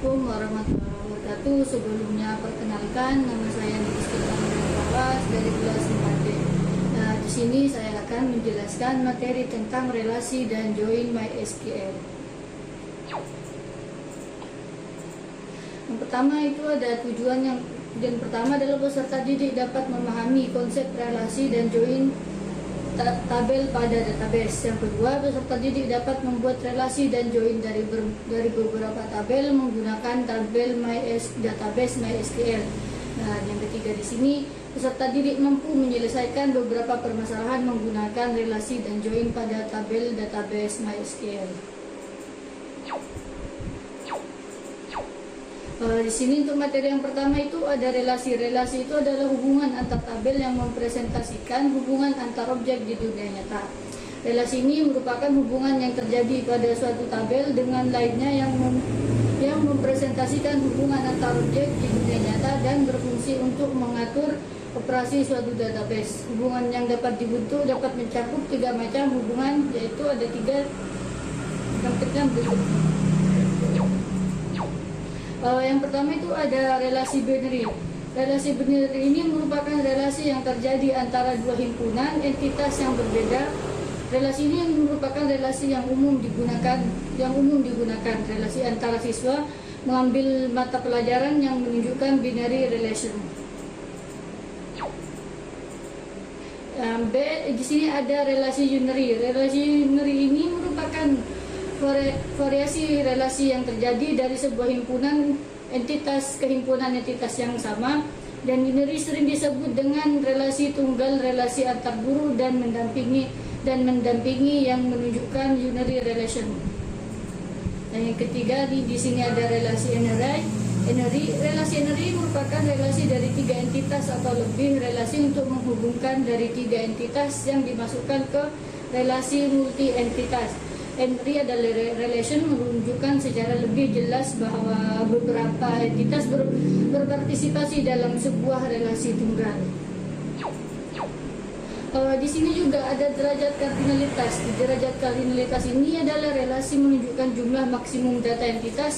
Assalamualaikum warahmatullahi wabarakatuh. Sebelumnya perkenalkan, nama saya Rizky Prawas dari kelas 4D. Nah, di sini saya akan menjelaskan materi tentang relasi dan join MySQL. Yang pertama itu ada tujuan yang pertama adalah peserta didik dapat memahami konsep relasi dan join tabel pada database. Yang kedua, peserta didik dapat membuat relasi dan join dari beberapa tabel menggunakan tabel database MySQL. Nah, yang ketiga di sini, peserta didik mampu menyelesaikan beberapa permasalahan menggunakan relasi dan join pada tabel database MySQL. Di sini untuk materi yang pertama itu ada relasi. Relasi itu adalah hubungan antar tabel yang mempresentasikan hubungan antar objek di dunia nyata. Relasi ini merupakan hubungan yang terjadi pada suatu tabel dengan lainnya yang mempresentasikan hubungan antar objek di dunia nyata dan berfungsi untuk mengatur operasi suatu database. Hubungan yang dapat dibentuk dapat mencakup tiga macam hubungan, yaitu ada tiga yang berikut. Yang pertama itu ada relasi binary. Relasi binary ini merupakan relasi yang terjadi antara dua himpunan entitas yang berbeda. Relasi ini merupakan relasi yang umum digunakan. Relasi antara siswa mengambil mata pelajaran yang menunjukkan binary relation. B, di sini ada relasi unary. Relasi unary ini merupakan variasi relasi yang terjadi dari sebuah himpunan entitas ke himpunan entitas yang sama, dan unary sering disebut dengan relasi tunggal, relasi antar guru dan mendampingi yang menunjukkan unary relation. Dan yang ketiga di sini ada relasi unary. Relasi unary merupakan relasi dari tiga entitas atau lebih, relasi untuk menghubungkan dari tiga entitas yang dimasukkan ke relasi multi entitas. Unary adalah relation menunjukkan secara lebih jelas bahwa beberapa entitas berpartisipasi dalam sebuah relasi tunggal. Di sini juga ada derajat kardinalitas. Derajat kardinalitas ini adalah relasi menunjukkan jumlah maksimum data entitas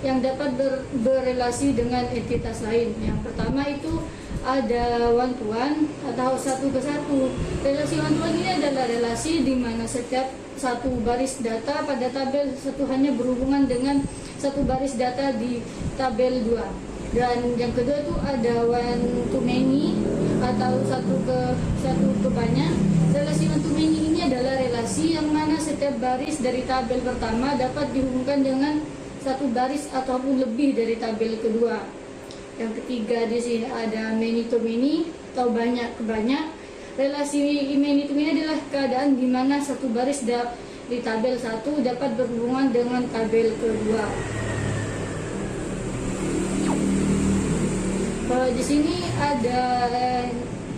yang dapat berrelasi dengan entitas lain. Yang pertama itu ada one to one atau satu ke satu. Relasi one to one ini adalah relasi di mana setiap satu baris data pada tabel satu hanya berhubungan dengan satu baris data di tabel 2. Dan yang kedua itu ada one to many atau satu ke banyak. Relasi one to many ini adalah relasi yang mana setiap baris dari tabel pertama dapat dihubungkan dengan satu baris ataupun lebih dari tabel kedua. Yang ketiga di sini ada many to many atau banyak ke banyak. Relasi many to many adalah keadaan di mana satu baris di tabel 1 dapat berhubungan dengan tabel kedua. Di sini ada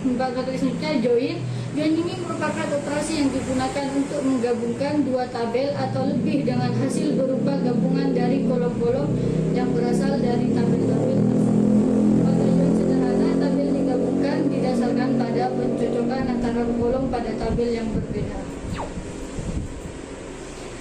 selanjutnya join. Join ini merupakan operasi yang digunakan untuk menggabungkan dua tabel atau lebih dengan hasil berupa gabungan dari kolom-kolom yang berasal dari tabel-tabel. Pada join sederhana, tabel digabungkan didasarkan pada pencocokan antara kolom pada tabel yang berbeda.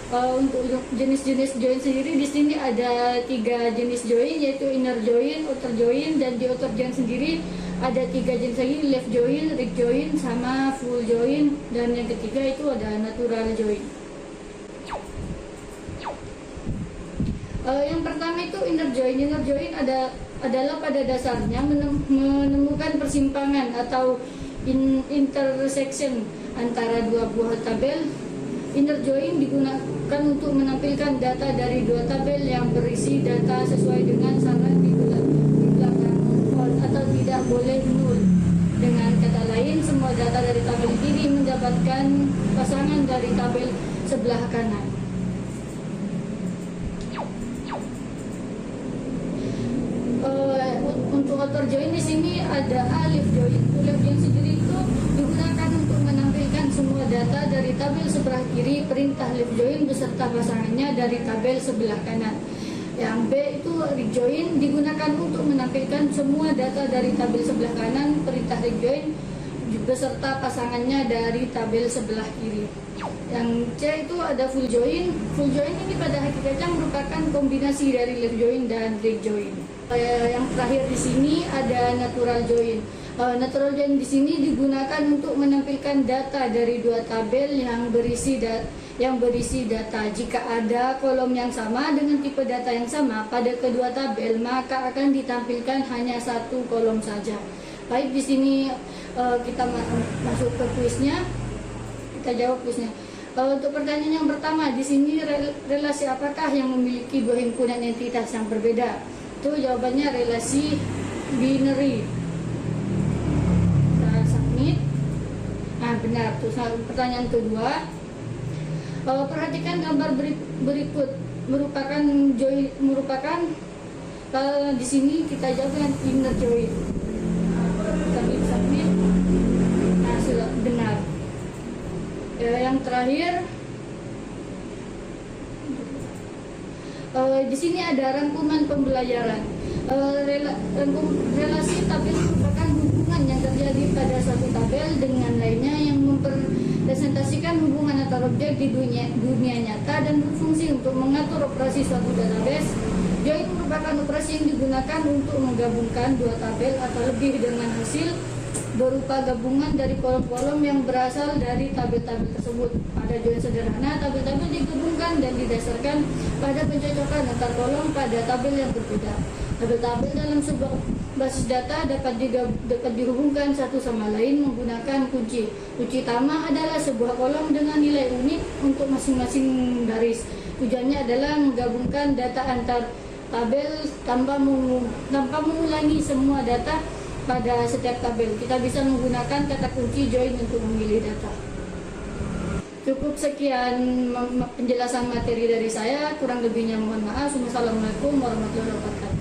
Untuk jenis-jenis join sendiri di sini ada tiga jenis join, yaitu inner join, outer join, dan di outer join sendiri ada tiga jenis lagi, left join, right join, sama full join, dan yang ketiga itu ada natural join. Yang pertama itu inner join. Inner join adalah pada dasarnya menemukan persimpangan atau intersection antara dua buah tabel. Inner join digunakan untuk menampilkan data dari dua tabel yang berisi data sesuai dengan syarat di belakang atau tidak boleh null. Dengan kata lain, semua data dari tabel kiri mendapatkan pasangan dari tabel sebelah kanan. Untuk outer join di sini ada alif join. Left join sendiri itu digunakan untuk menampilkan semua data dari tabel sebelah kiri perintah left join beserta pasangannya dari tabel sebelah kanan. Yang B itu right join digunakan untuk menampilkan semua data dari tabel sebelah kanan perintah right join beserta pasangannya dari tabel sebelah kiri. Yang C itu ada full join. Full join ini pada hakikatnya merupakan kombinasi dari left join dan right join. Yang terakhir di sini ada natural join. Natural join di sini digunakan untuk menampilkan data dari dua tabel yang berisi data. Jika ada kolom yang sama dengan tipe data yang sama pada kedua tabel, maka akan ditampilkan hanya satu kolom saja. Baik, di sini kita masuk ke kuisnya. Kita jawab kuisnya. Untuk pertanyaan yang pertama, di sini relasi apakah yang memiliki dua himpunan entitas yang berbeda? Itu jawabannya relasi binary. Kita submit. Nah, benar. Terus pertanyaan kedua, perhatikan gambar berikut merupakan di sini kita jawab dengan inner join. Kita submit. Nah, sudah benar. Yang terakhir, di sini ada rangkuman pembelajaran. Relasi tabel merupakan hubungan yang terjadi pada suatu tabel dengan lainnya yang mempresentasikan hubungan antar objek di dunia nyata dan berfungsi untuk mengatur operasi suatu database. Join merupakan operasi yang digunakan untuk menggabungkan dua tabel atau lebih dengan hasil berupa gabungan dari kolom-kolom yang berasal dari tabel-tabel tersebut. Pada join sederhana, tabel-tabel digabungkan dan didasarkan pada pencocokan antar kolom pada tabel yang berbeda. Tabel-tabel dalam sebuah basis data dapat dihubungkan satu sama lain menggunakan kunci. Kunci utama adalah sebuah kolom dengan nilai unik untuk masing-masing baris. Tujuannya adalah menggabungkan data antar tabel tanpa mengulangi semua data pada setiap tabel. Kita bisa menggunakan kata kunci join untuk memilih data. Cukup sekian penjelasan materi dari saya, kurang lebihnya mohon maaf. Wassalamualaikum warahmatullahi wabarakatuh.